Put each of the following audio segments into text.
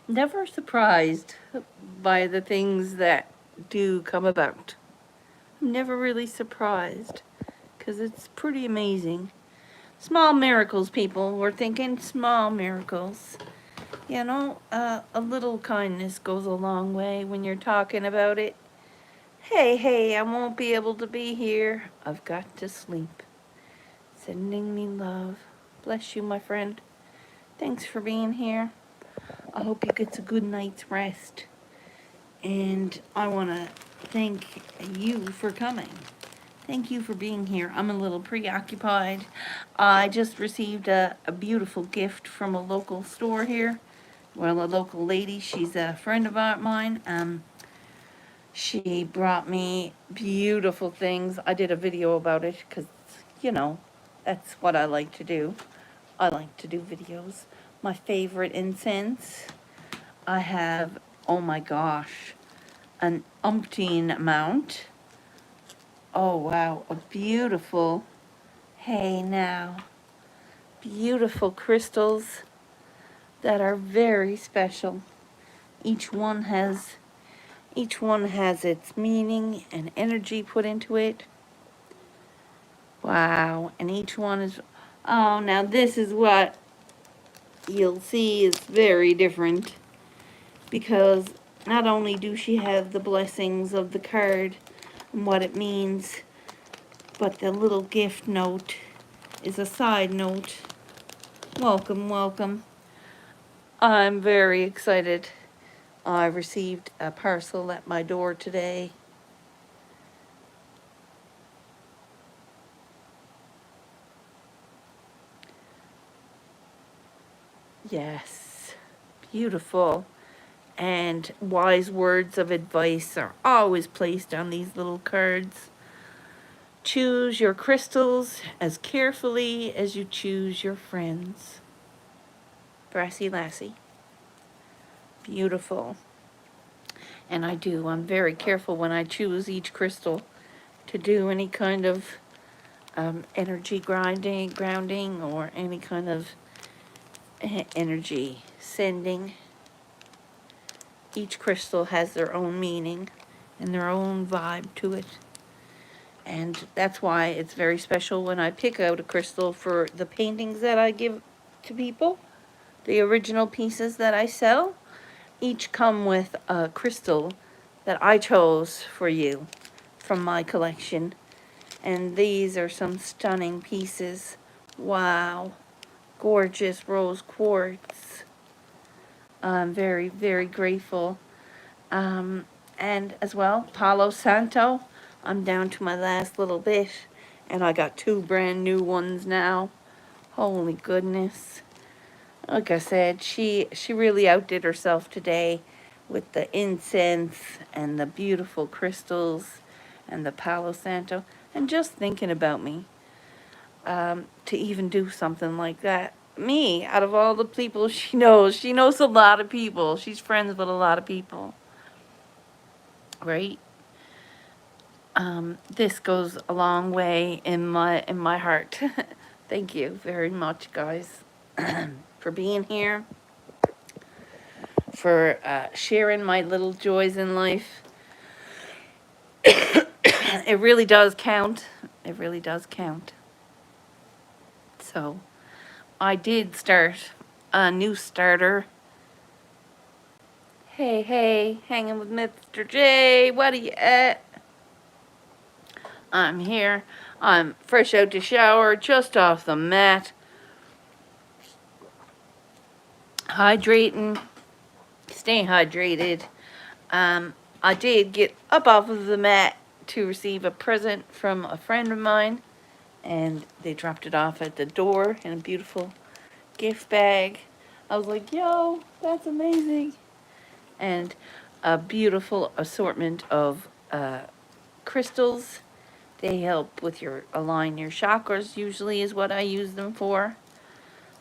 never surprised by the things that do come about. I'm never really surprised because it's pretty amazing. Small miracles, people. We're thinking small miracles. You know, a little kindness goes a long way when you're talking about it. Hey, I won't be able to be here. I've got to sleep. Sending me love. Bless you, my friend. Thanks for being here. I hope you get a good night's rest. And I want to thank you for coming. Thank you for being here. I'm a little preoccupied. I just received a beautiful gift from a local store here. Well, a local lady. She's a friend of mine. She brought me beautiful things. I did a video about it because, you know, that's what I like to do. I like to do videos. My favorite incense. I have, oh my gosh, an umpteen amount. Oh wow, a beautiful, hey now, beautiful crystals that are very special. Each one has its meaning and energy put into it. Wow, and each one is, oh, now this is what you'll see is very different because not only do she have the blessings of the card and what it means, but the little gift note is a side note. Welcome, welcome. I'm very excited. I received a parcel at my door today. Yes, beautiful. And wise words of advice are always placed on these little cards. Choose your crystals as carefully as you choose your friends. Brassy Lassie. Beautiful. And I'm very careful when I choose each crystal to do any kind of energy grounding, or any kind of energy sending. Each crystal has their own meaning and their own vibe to it. And that's why it's very special when I pick out a crystal for the paintings that I give to people. The original pieces that I sell each come with a crystal that I chose for you from my collection. And these are some stunning pieces. Wow. Gorgeous rose quartz. I'm very, very grateful. And as well, Palo Santo. I'm down to my last little bit, and I got 2 brand new ones now. Holy goodness. Like I said, she really outdid herself today with the incense and the beautiful crystals and the Palo Santo, and just thinking about me, to even do something like that. Me, out of all the people she knows a lot of people. She's friends with a lot of people, right? This goes a long way in my heart. Thank you very much, guys, for being here, for sharing my little joys in life. It really does count. It really does count. So, I did start a new starter. Hey, hanging with Mr. J. What are you at? I'm here. I'm fresh out the shower, just off the mat. Hydrating. Stay hydrated. I did get up off of the mat to receive a present from a friend of mine, and they dropped it off at the door in a beautiful gift bag. I was like, yo, that's amazing. And a beautiful assortment of crystals. They help with align your chakras, usually is what I use them for.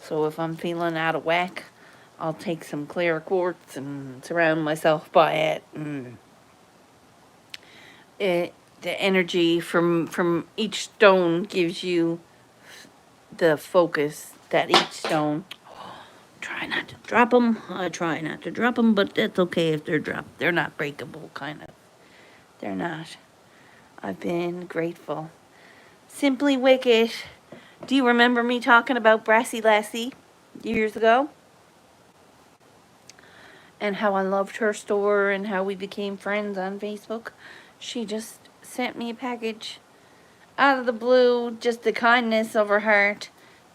So if I'm feeling out of whack, I'll take some clear quartz and surround myself by it. And the energy from each stone gives you the focus that each stone try not to drop them. I try not to drop them, but that's okay if they're dropped. They're not breakable, kind of. They're not. I've been grateful. Simply Wicked. Do you remember me talking about Brassy Lassie years ago? And how I loved her store and how we became friends on Facebook? She just sent me a package out of the blue, just the kindness of her heart,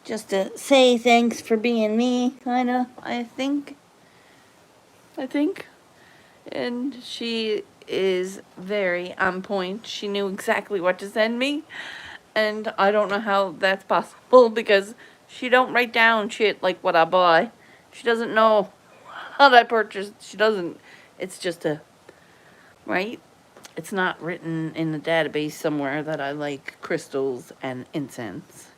just to say thanks for being me, kind of, I think. And she is very on point. She knew exactly what to send me. And I don't know how that's possible because she don't write down shit like what I buy. She doesn't know how I purchased. She doesn't. It's just right? It's not written in the database somewhere that I like crystals and incense.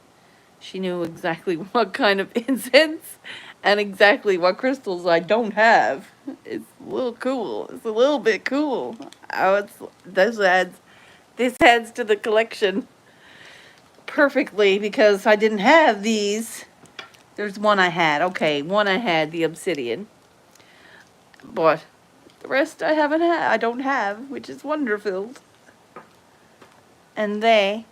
She knew exactly what kind of incense and exactly what crystals I don't have. It's a little cool. It's a little bit cool. This adds to the collection perfectly because I didn't have these. There's one I had. Okay, one I had, the obsidian. But the rest I don't have, which is wonder-filled. And they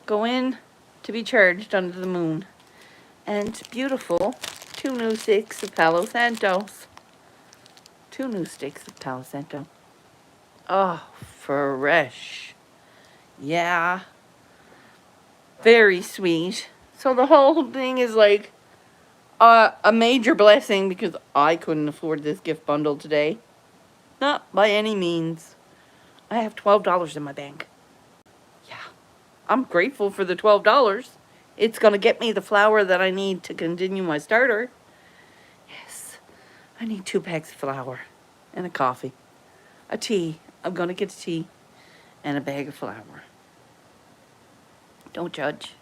go in to be charged under the moon. And beautiful, 2 new sticks of Palo Santos. 2 new sticks of Palo Santo. Oh, fresh. Yeah. Very sweet. So the whole thing is like a major blessing because I couldn't afford this gift bundle today. Not by any means. I have $12 in my bank. Yeah. I'm grateful for the $12. It's going to get me the flour that I need to continue my starter. Yes. I need 2 bags of flour and a coffee. A tea. I'm going to get a tea and a bag of flour. Don't judge.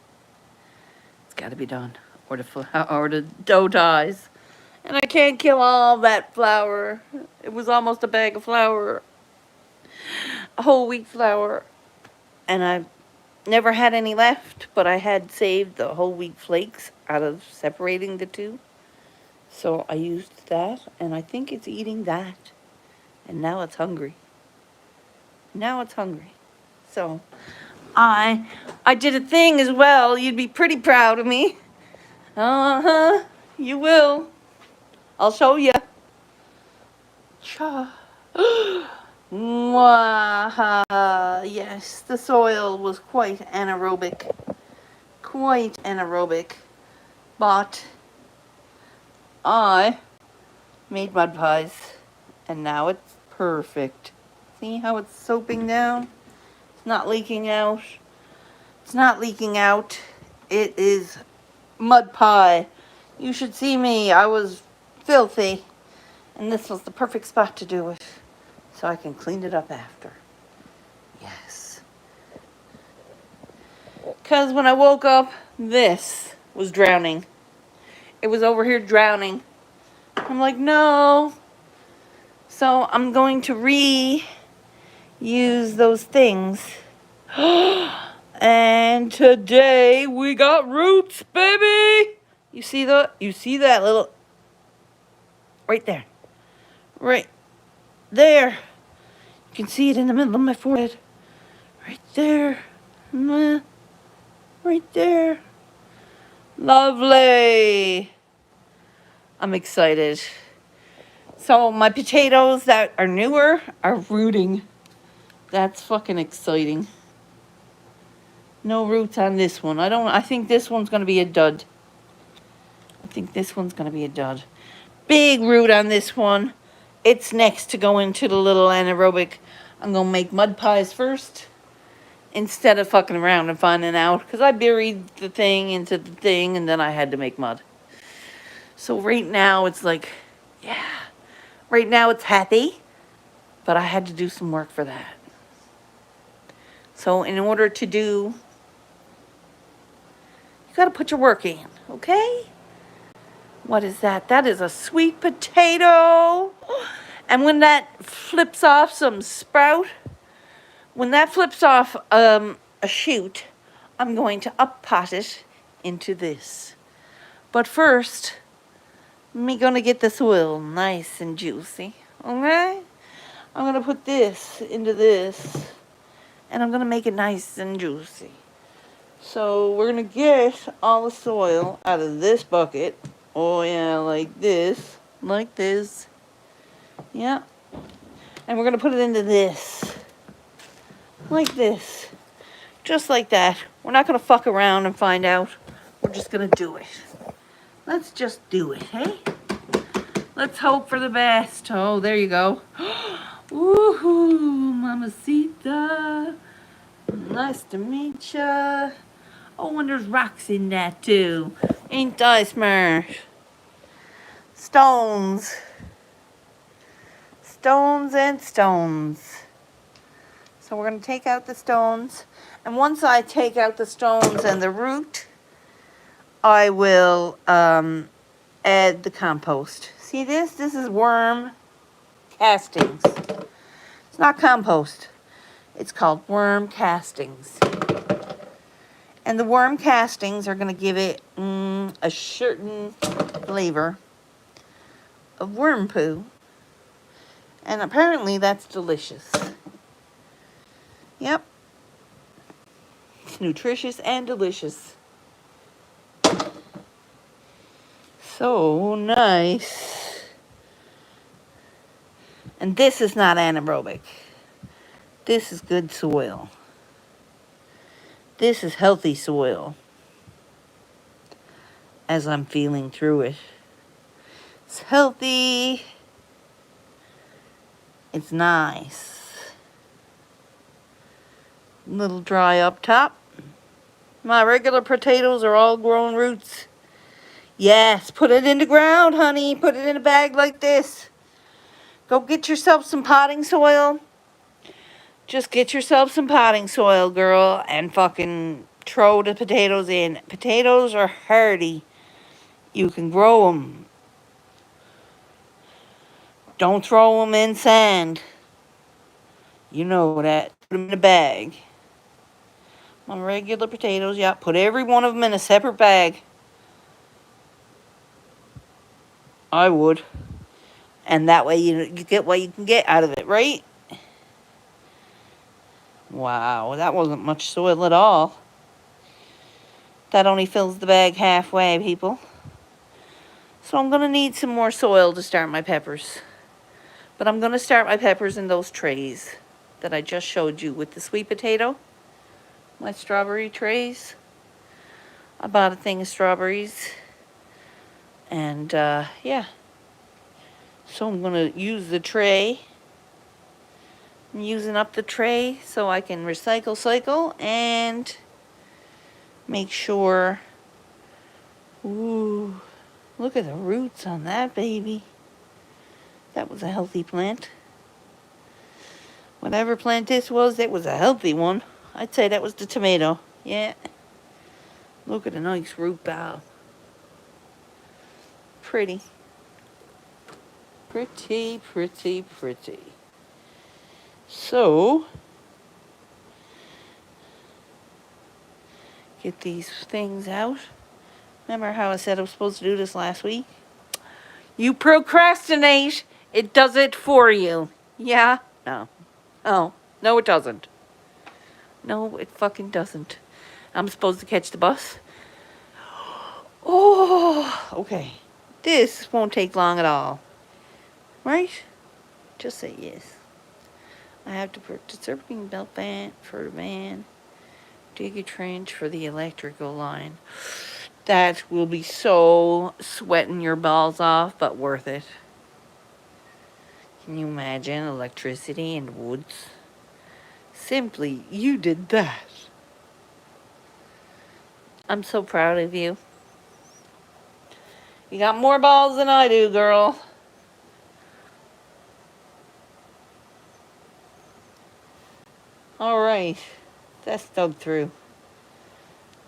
It's got to be done. Or the dough dies. And I can't kill all that flour. It was almost a bag of flour. A whole wheat flour. And I never had any left, but I had saved the whole wheat flakes out of separating the two. So I used that, and I think it's eating that. And now it's hungry. So I did a thing as well. You'd be pretty proud of me. Uh-huh. You will. I'll show you. Cha. Yes, the soil was quite anaerobic. But I made mud pies, and now it's perfect. See how it's soaping down? It's not leaking out. It is mud pie. You should see me. I was filthy, and this was the perfect spot to do it, so I can clean it up after. Yes. Because when I woke up, this was drowning. It was over here drowning. I'm like, no. So I'm going to reuse those things. And today we got roots, baby. You see that little right there. Right there. You can see it in the middle of my forehead. Right there. Right there. Lovely. I'm excited. So my potatoes that are newer are rooting. That's fucking exciting. No roots on this one. I think this one's going to be a dud. Big root on this one. It's next to go into the little anaerobic. I'm going to make mud pies first instead of fucking around and finding out. Because I buried the thing into the thing and then I had to make mud. So right now it's like, yeah. Right now it's happy. But I had to do some work for that. So in order to do, you got to put your work in, okay? What is that? That is a sweet potato. And when that flips off some sprout, when that flips off a shoot, I'm going to up pot it into this. But first, Me gonna get the soil nice and juicy, okay? I'm gonna put this into this, and I'm gonna make it nice and juicy. So we're gonna get all the soil out of this bucket. Oh yeah, like this, yeah. And we're gonna put it into this, like this, just like that. We're not gonna fuck around and find out. We're just gonna do it. Let's just do it, hey? Let's hope for the best. Oh, there you go. Woohoo, mamacita. Nice to meet ya. Oh, and there's rocks in that too. Ain't I smart? Stones. Stones and stones. So we're going to take out the stones. And once I take out the stones and the root, I will add the compost. See this? This is worm castings. It's not compost. It's called worm castings. And the worm castings are going to give it a certain flavor of worm poo. And apparently that's delicious. Yep. It's nutritious and delicious. So nice. And this is not anaerobic. This is good soil. This is healthy soil. As I'm feeling through it. It's healthy. It's nice. A little dry up top. My regular potatoes are all growing roots. Yes, put it in the ground, honey. Put it in a bag like this. Go get yourself some potting soil. Just get yourself some potting soil, girl, and fucking throw the potatoes in. Potatoes are hardy. You can grow them. Don't throw them in sand. You know that. Put them in a bag. My regular potatoes, yeah. Put every one of them in a separate bag. I would. And that way you get what you can get out of it, right? Wow, that wasn't much soil at all. That only fills the bag halfway, people. So I'm going to need some more soil to start my peppers. But I'm going to start my peppers in those trays that I just showed you with the sweet potato. My strawberry trays. I bought a thing of strawberries. And, yeah. So I'm going to use the tray. I'm using up the tray so I can cycle, and make sure. Ooh, look at the roots on that baby. That was a healthy plant. Whatever plant this was, it was a healthy one. I'd say that was the tomato. Yeah. Look at a nice root bow. Pretty. Pretty, pretty, pretty. So, get these things out. Remember how I said I was supposed to do this last week? You procrastinate. It does it for you. Yeah? No. Oh, no it doesn't. No, it fucking doesn't. I'm supposed to catch the bus. Oh, okay. This won't take long at all. Right? Just say yes. I have to purchase serpentine belt van for the van. Dig a trench for the electrical line. That will be so sweating your balls off, but worth it. Can you imagine electricity in the woods? Simply, you did that. I'm so proud of you. You got more balls than I do, girl. All right, that's dug through.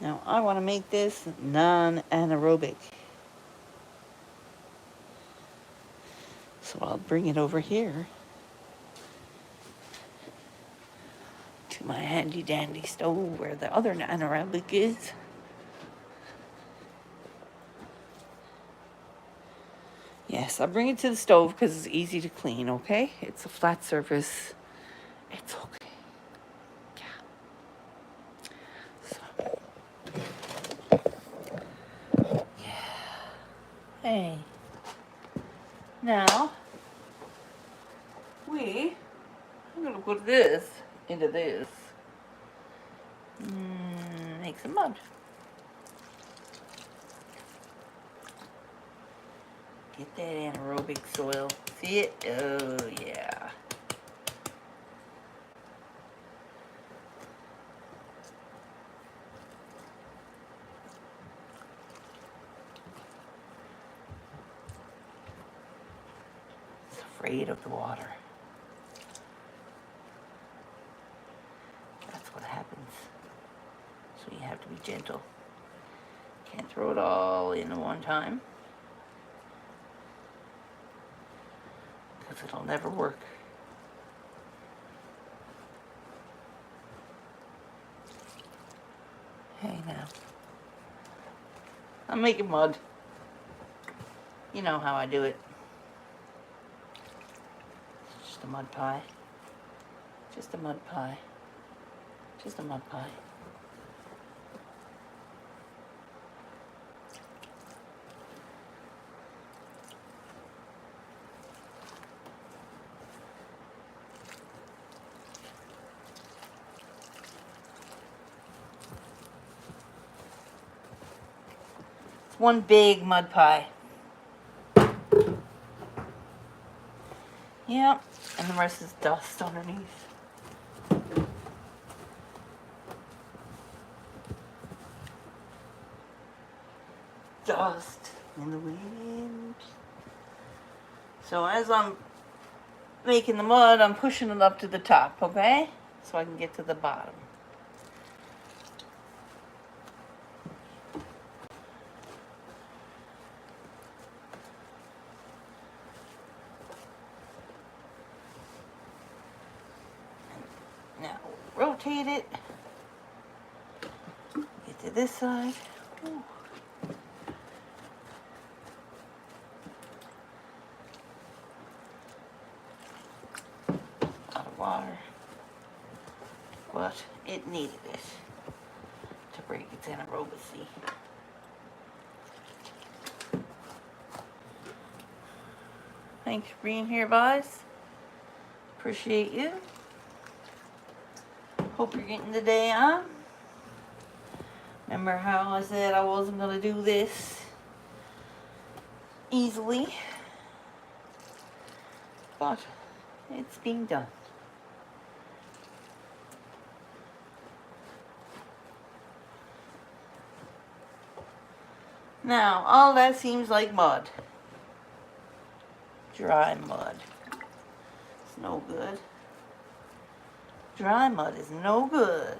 Now I want to make this non-anaerobic. So I'll bring it over here to my handy dandy stove where the other anaerobic is. Yes, I'll bring it to the stove because it's easy to clean, okay? It's a flat surface. It's okay. Yeah. So, yeah. Hey. Now, I'm going to put this into this. Make some mud. Get that anaerobic soil. See it? Oh, yeah. It's afraid of the water. That's what happens. So you have to be gentle. Can't throw it all in at one time, because it'll never work. Hey now. I'm making mud. You know how I do it. Just a mud pie. Just a mud pie. Just a mud pie. It's one big mud pie. Yep. And the rest is dust underneath. Dust in the wind. So as I'm making the mud, I'm pushing it up to the top, okay? So I can get to the bottom. Now rotate it. Get to this side. Ooh. Out of water. But it needed it to break its anaerobic. Thanks for being here, guys. Appreciate you. Hope you're getting the day on. Remember how I said I wasn't going to do this easily, but it's being done. Now, all that seems like mud. Dry mud. It's no good. Dry mud is no good.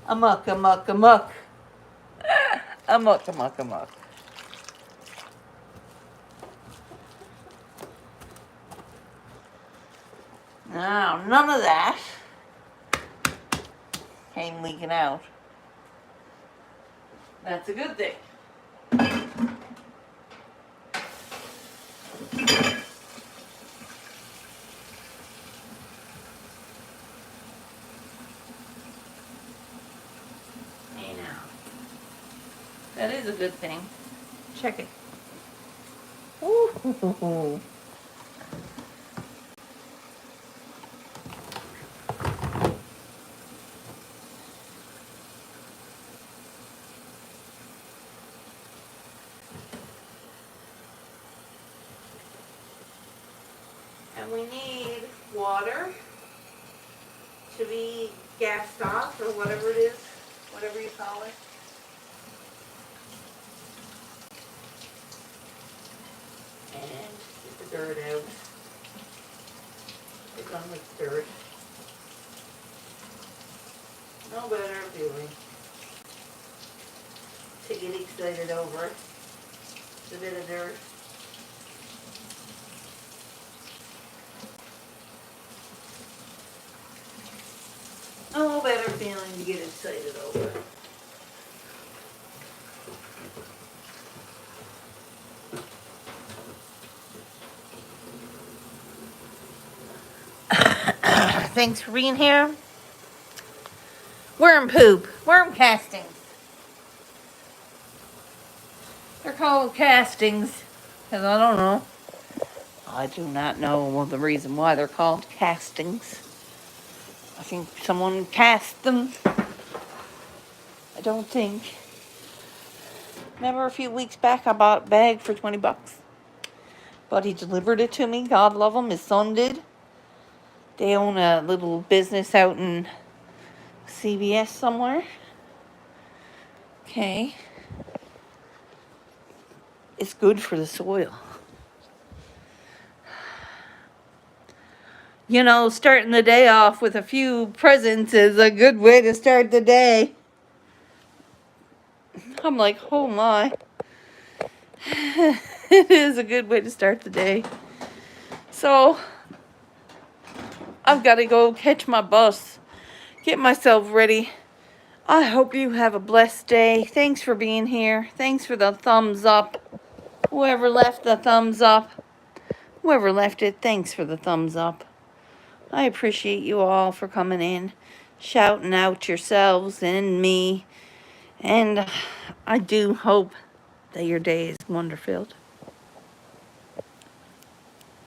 Amok, amok, amok. Amok, amok, amok. Now, none of that came leaking out. That's a good thing. Hey now. That is a good thing. Check it. Ooh. And we need water to be gassed off, or whatever it is, whatever you call it. And get the dirt out. It's on with dirt. No better feeling to get excited over the bit of dirt. No better feeling to get excited over. thanks for being here. Worm poop. Worm castings. They're called castings. Because I don't know. I do not know the reason why they're called castings. I think someone cast them. I don't think. Remember a few weeks back I bought a bag for $20. But he delivered it to me. God love him. His son did. They own a little business out in CVS somewhere. Okay. It's good for the soil. You know, starting the day off with a few presents is a good way to start the day. I'm like, oh my. It is a good way to start the day. So, I've got to go catch my bus. Get myself ready. I hope you have a blessed day. Thanks for being here. Thanks for the thumbs up. Whoever left the thumbs up. Whoever left it, thanks for the thumbs up. I appreciate you all for coming in, shouting out yourselves and me. And I do hope that your day is wonder-filled.